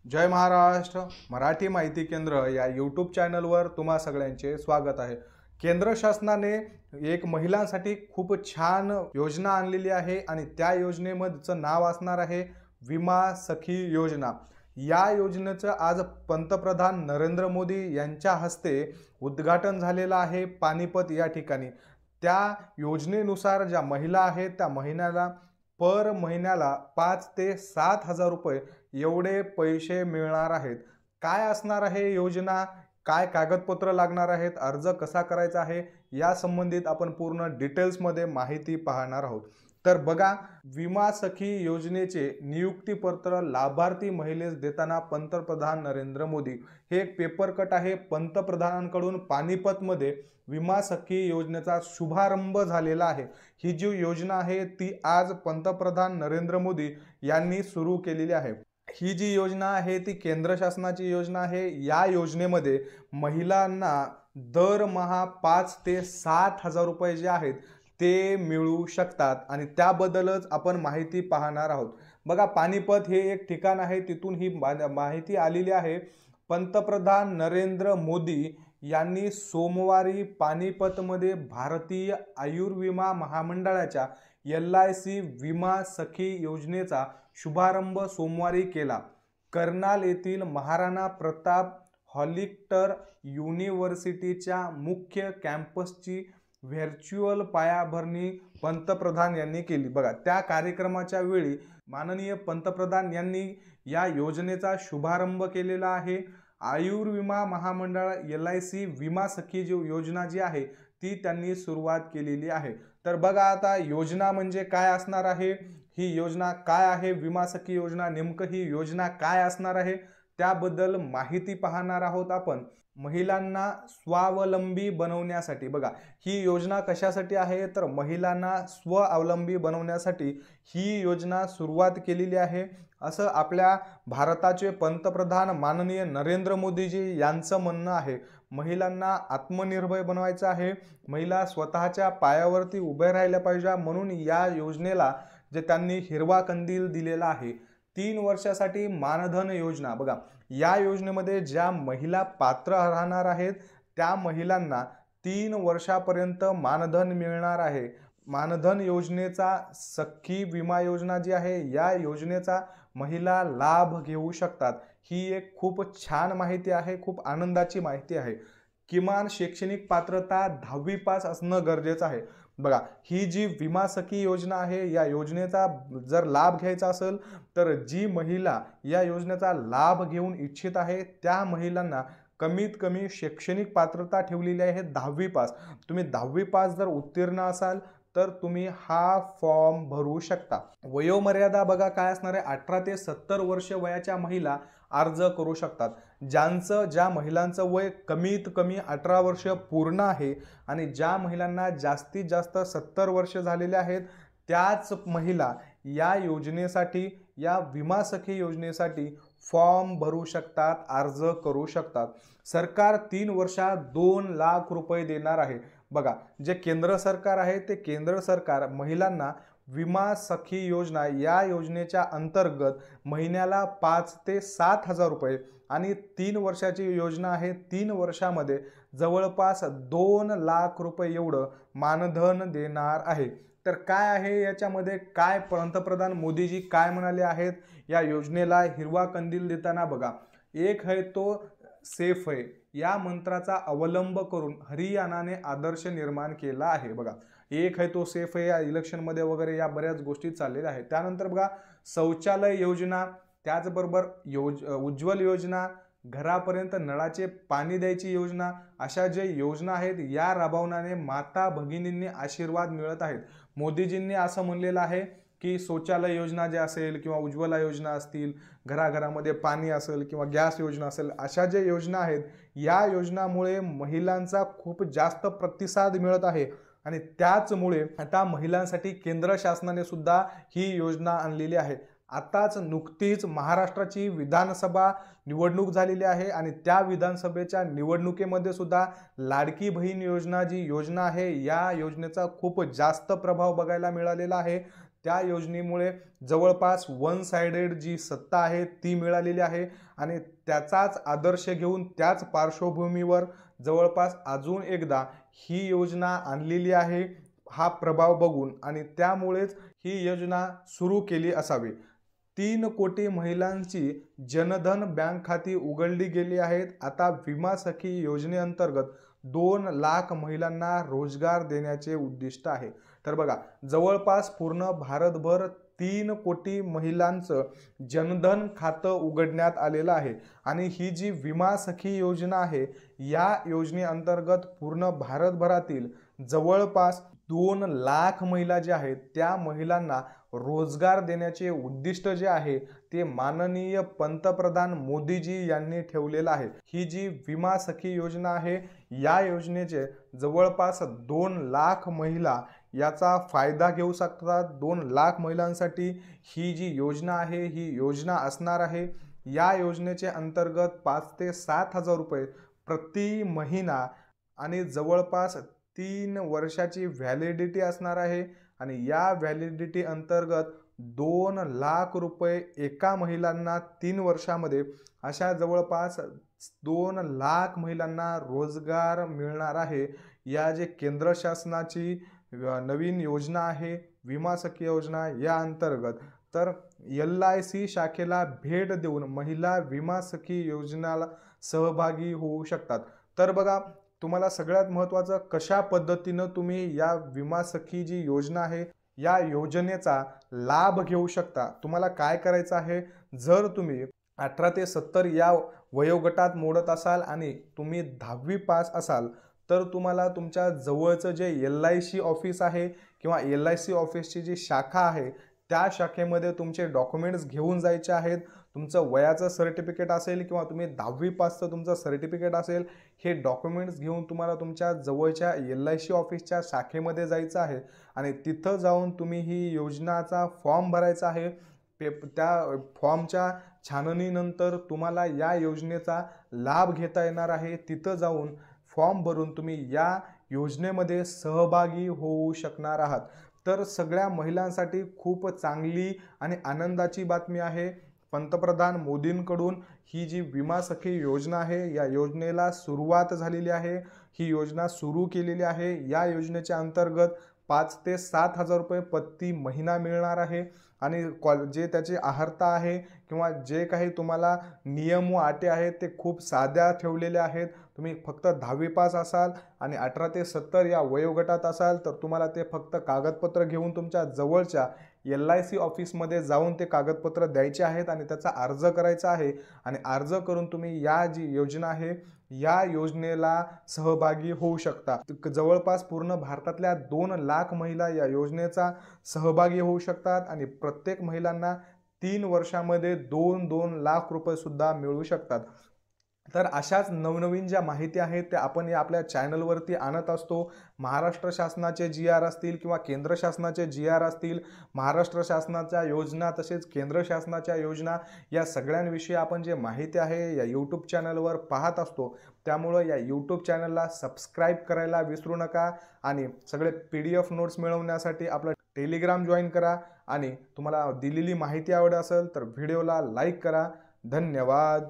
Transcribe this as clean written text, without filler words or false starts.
जय महाराष्ट्र मराठी माहिती केंद्र या यूट्यूब चॅनलवर तुम्हा सगळ्यांचे स्वागत आहे। केंद्र शासनाने एक महिलांसाठी खूप छान योजना आणलेली आहे आणि त्या योजनेमधचं नाव असणार आहे विमा सखी योजना। या योजनेचं आज पंतप्रधान नरेंद्र मोदी यांच्या हस्ते उद्घाटन झालेलं आहे पानिपत या ठिकाणी। त्या योजनेनुसार ज्या महिला आहेत त्या पर महिन्याला 5 ते 7 हजार रुपये एवढे पैसे मिळणार आहेत। काय असणार आहे योजना, काय कागदपत्र लागणार आहेत, अर्ज कसा करायचा आहे या संबंधित आपण पूर्ण डिटेल्स मध्ये माहिती पाहणार आहोत। तर बघा, विमा सखी योजनेचे नियुक्तीपत्र लाभार्थी महिलेस देताना पंतप्रधान नरेंद्र मोदी, हे एक पेपर कट आहे पंतप्रधानांकडून पानिपत मध्ये विमा सखी योजनेचा शुभारंभ झालेला आहे। ही जी योजना आहे ती आज पंतप्रधान नरेंद्र मोदी यांनी सुरू केलेली आहे। ही जी योजना आहे ती केंद्र शासनाची योजना आहे। या योजनेमध्ये महिलांना दरमहा 5 ते 7 हजार रुपये जे आहेत ते मिळू शकतात आणि त्याबद्दलच आपण माहिती पाहणार आहोत। बघा, पानिपत हे एक ठिकाण आहे, तिथून ही माहिती आलेली आहे। पंतप्रधान नरेंद्र मोदी यांनी सोमवारी पानिपतमध्ये भारतीय आयुर्विमा महामंडळाच्या LIC विमा सखी योजनेचा शुभारंभ सोमवारी केला। कर्नाल येथील महाराणा प्रताप हॉलिक्टर युनिव्हर्सिटीच्या मुख्य कॅम्पसची व्हर्च्युअल पायाभरणी पंतप्रधान यांनी केली। बघा, त्या कार्यक्रमाच्या वेळी माननीय पंतप्रधान यांनी या योजनेचा शुभारंभ केलेला आहे। आयुर्विमा महामंडळ LIC विमा सखी योजना जी आहे ती त्यांनी सुरुवात केलेली आहे। तर बघा, आता योजना म्हणजे काय असणार आहे, ही योजना काय आहे, विमा सखी योजना नेमकं ही योजना काय असणार आहे त्याबद्दल माहिती पाहणार आहोत आपण। महिलांना स्वावलंबी बनवण्यासाठी, बघा ही योजना कशासाठी आहे तर महिलांना स्वावलंबी बनवण्यासाठी ही योजना सुरुवात केलेली आहे असं आपल्या भारताचे पंतप्रधान माननीय नरेंद्र मोदीजी यांचं म्हणणं आहे। महिलांना आत्मनिर्भर बनवायचं आहे, महिला स्वतःच्या पायावरती उभे राहिल्या पाहिजे, म्हणून या योजनेला जे त्यांनी हिरवा कंदील दिलेला आहे। 3 वर्षासाठी मानधन योजना, बघा या योजनेमध्ये ज्या महिला पात्र राहणार आहेत त्या महिलांना 3 वर्षापर्यंत मानधन मिळणार आहे। मानधन योजनेचा सखी विमा योजना जी आहे या योजनेचा महिला लाभ घेऊ शकतात। ही एक खूप छान माहिती आहे, खूप आनंदाची माहिती आहे। किमान शैक्षणिक पात्रता 10वी पास असणं गरजेचं आहे। बघा, ही जी विमा सखी योजना आहे या योजनेचा जर लाभ घ्यायचा असेल तर जी महिला या योजनेचा लाभ घेऊन इच्छित आहे त्या महिलांना कमीत कमी शैक्षणिक पात्रता ठेवलेली आहे 10वी पास। तुम्ही 10वी पास जर उत्तीर्ण असाल तर तुम्ही हा फॉर्म भरू शकता। वयोमर्यादा बघा काय असणार आहे, 18 ते 70 वर्ष वयाच्या महिला अर्ज करू शकतात। ज्या महिलांचं वय कमीत कमी 18 वर्ष पूर्ण आहे आणि ज्या महिलांना जास्तीत जास्त 70 वर्ष झालेले आहेत त्याच महिला या योजनेसाठी, या विमा सखी योजनेसाठी फॉर्म भरू शकतात, अर्ज करू शकतात। सरकार 3 वर्षात 2 लाख रुपये देणार आहे। बघा, जे केंद्र सरकार आहे ते केंद्र सरकार महिलांना विमा सखी योजना या योजनेच्या अंतर्गत महिन्याला 5 ते 7 हजार रुपये आणि 3 वर्षाची योजना आहे, 3 वर्षामध्ये जवळपास 2 लाख रुपये एवढं मानधन देणार आहे। तर काय आहे याच्यामध्ये, काय पंतप्रधान मोदीजी काय म्हणाले आहेत या योजनेला हिरवा कंदील देताना, बघा एक है तो सेफ है या मंत्राचा अवलंब करून हरियाणाने आदर्श निर्माण केला आहे। बघा, एक है तो सेफ है या इलेक्शन मध्ये वगैरे या बऱ्याच गोष्टी चाललेल्या आहेत। त्यानंतर बघा, शौचालय योजना, त्याचबरोबर उज्ज्वल योजना, घरापर्यंत नळाचे पाणी द्यायची योजना, अशा जे योजना आहेत या राबवण्याने माता भगिनींनी आशीर्वाद मिळत आहेत। मोदीजींनी असं म्हणलेलं आहे की शौचालय योजना जे असेल किंवा उज्ज्वला योजना असतील, घराघरामध्ये पाणी असेल किंवा गॅस योजना असेल, अशा ज्या योजना आहेत या योजनामुळे महिलांचा खूप जास्त प्रतिसाद मिळत आहे आणि त्याचमुळे आता महिलांसाठी केंद्र शासनाने सुद्धा ही योजना आणलेली आहे। आताच नुकतीच महाराष्ट्राची विधानसभा निवडणूक झालेली आहे आणि त्या विधानसभेच्या निवडणुकीमध्ये सुद्धा लाडकी बहीण योजना जी योजना आहे या योजनेचा खूप जास्त प्रभाव बघायला मिळालेला आहे। त्या योजनेमुळे जवळपास वन साइडेड जी सत्ता आहे ती मिळालेली आहे आणि त्याचाच आदर्श घेऊन त्याच पार्श्वभूमीवर जवळपास अजून एकदा ही योजना आणलेली आहे हा प्रभाव बघून आणि त्यामुळेच ही योजना सुरू केली असावी। 3 कोटी महिलांची जनधन बँक खाती उघडली गेली आहेत। आता विमा सखी योजनेअंतर्गत 2 लाख महिलांना रोजगार देण्याचे उद्दिष्ट आहे। तर बघा जवळपास पूर्ण भारतभर 3 कोटी महिलांचं जनधन खातं उघडण्यात आलेलं आहे आणि ही जी विमा सखी योजना आहे या योजनेअंतर्गत पूर्ण भारतभरातील जवळपास 2 लाख महिला जे आहेत त्या महिलांना रोजगार देण्याचे उद्दिष्ट जे आहे ते माननीय पंतप्रधान मोदीजी यांनी ठेवलेलं आहे। ही जी विमा सखी योजना आहे या योजनेचे जवळपास 2 लाख महिला याचा फायदा घेऊ शकतात। 2 लाख महिलांसाठी ही जी योजना आहे ही योजना असणार आहे। या योजनेचे अंतर्गत 5 ते 7 हजार रुपये प्रति महिना आणि जवळपास 3 वर्षाची व्हॅलिडिटी असणार आहे आणि या व्हॅलिडिटी अंतर्गत 2 लाख रुपये एका महिलांना 3 वर्षामध्ये अशा जवळपास 2 लाख महिलांना रोजगार मिळणार आहे। या जे केंद्र शासनाची नवीन योजना आहे विमा सखी योजना या अंतर्गत तर LIC शाखेला भेट देऊन महिला विमा सखी योजनेला सहभागी होऊ शकतात। तर बघा तुम्हाला सगळ्यात महत्त्वाचं कशा पद्धतीने तुम्ही या विमा सखी जी योजना आहे या योजनेचा लाभ घेऊ शकता। तुम्हाला काय करायचं आहे, जर तुम्ही 18 ते 70 या वयोगटात मोडत असाल आणि तुम्ही 10वी पास असाल तर तुम्हाला तुमच्या जवळचं जे LIC ऑफिस आहे किंवा LIC ऑफिसची जी शाखा आहे त्या शाखेमध्ये तुमचे डॉक्युमेंट्स घेऊन जायचे आहेत। तुमचं वयाचं सर्टिफिकेट असेल किंवा तुम्ही 10वी पासचं तुमचं सर्टिफिकेट असेल हे डॉक्युमेंट्स घेऊन तुम्हाला तुमच्या जवळच्या LIC ऑफिसच्या शाखेमध्ये जायचं आहे आणि तिथं जाऊन तुम्ही ही योजनाचा फॉर्म भरायचा आहे। त्या फॉर्मच्या छाननीनंतर तुम्हाला या योजनेचा लाभ घेता येणार आहे। तिथं जाऊन फॉर्म भरून तुम्ही या योजनेमध्ये सहभागी होऊ शकणार आहात। तर सगळ्या महिलांसाठी खूप चांगली आणि आनंदाची बातमी आहे। पंतप्रधान मोदींकडून ही जी विमा सखी योजना आहे या योजनेला सुरुवात झालेली आहे। ही योजना सुरू केलेली आहे। या योजनेच्या अंतर्गत 5 ते 7 हजार रुपये प्रति महिना मिळणार आहे आणि जे त्याची आहारता आहे किंवा जे काही तुम्हाला नियम व अटी आहेत ते खूप साध्या ठेवलेले आहेत। तुम्ही फक्त 10वी पास असाल आणि 18 ते 70 या वयोगटात असाल तर तुम्हाला ते फक्त कागदपत्र घेऊन तुमच्या जवळच्या LIC ऑफिसमध्ये जाऊन ते कागदपत्र द्यायचे आहेत आणि त्याचा अर्ज करायचा आहे आणि अर्ज करून तुम्ही या जी योजना आहे या योजनेला सहभागी होऊ शकता। जवळपास पूर्ण भारतातल्या 2 लाख महिला या योजनेचा सहभागी होऊ शकतात आणि प्रत्येक महिलांना 3 वर्षामध्ये 2-2 लाख रुपये सुद्धा मिळू शकतात। तर अशाच नवनवीन ज्या माहिती आहेत त्या आपण या आपल्या चॅनलवरती आणत असतो। महाराष्ट्र शासनाचे GR असतील किंवा केंद्र शासनाचे GR असतील, महाराष्ट्र शासनाच्या योजना तसेच केंद्र शासनाच्या योजना या सगळ्यांविषयी आपण जे माहिती आहे या यूट्यूब चॅनलवर पाहत असतो। त्यामुळे या यूट्यूब चॅनलला सबस्क्राईब करायला विसरू नका आणि सगळे PDF नोट्स मिळवण्यासाठी आपलं टेलिग्राम जॉईन करा आणि तुम्हाला दिलेली माहिती आवडत असेल तर व्हिडिओला लाईक करा। धन्यवाद।